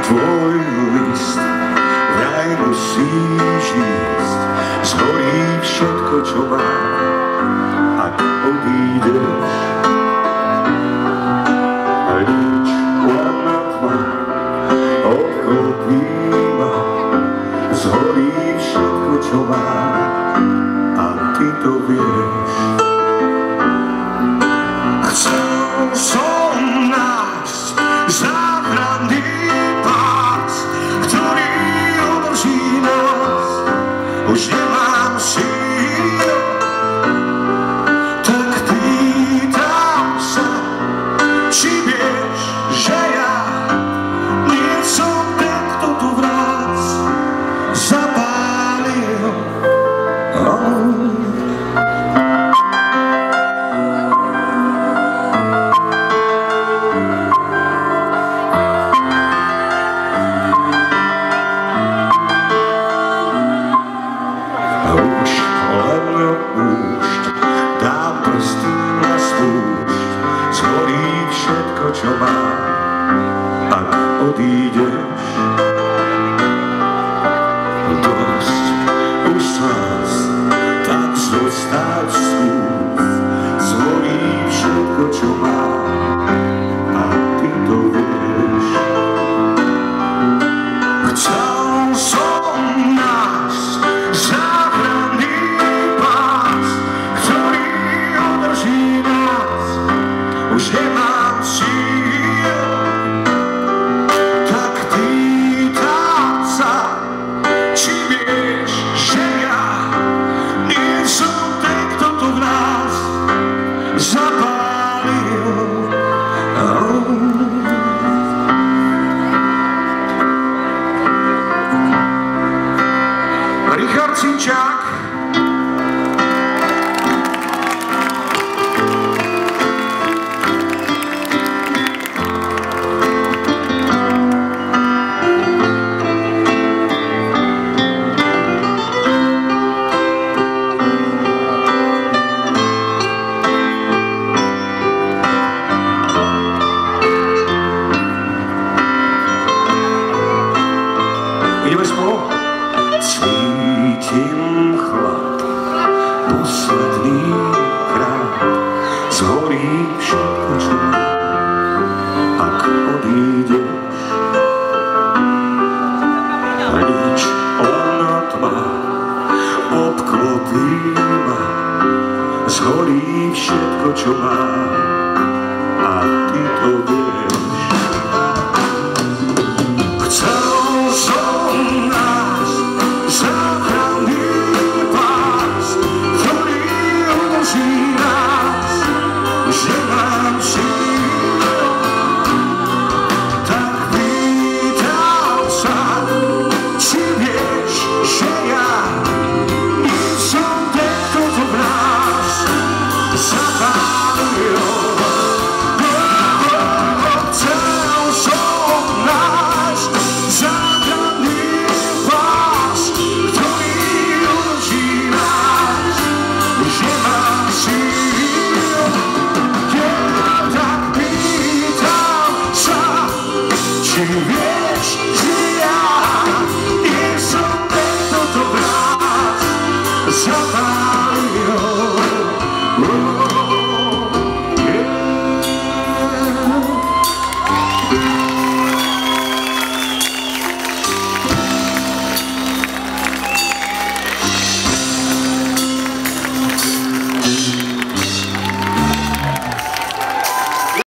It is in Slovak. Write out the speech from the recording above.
tvoj list vraj musíš ísť, zhorí všetko, čo mám, ak odídeš. A nič len tma obklopí ma, zhorí všetko, čo mám, a ty to vieš. Chcel som nájsť záchranný pás, ktorý udrží nás, už nemám síl, tak pýtam sa, či vieš, že ja nie som ten, kto tu vrác zapálil. Už len púšť, dám prst na spúšť, zhorí všetko, čo mám, ak odídeš. Dosť už slás, tak zostať skús, zhorí všetko, čo mám, a ty to vieš. Chcel som nájsť záchranný pás, ktorý udrží nás, už nemám síl, tak pýtam sa, či vieš, že ja nie som ten, kto tu v nás zapálil. Richard Sinčák. Ideme spolu. Cítim chlad, posledný krát, zhorí všetko, čo mám, ak odídeš. A nič ona tma obklopí ma, zhorí všetko, čo mám,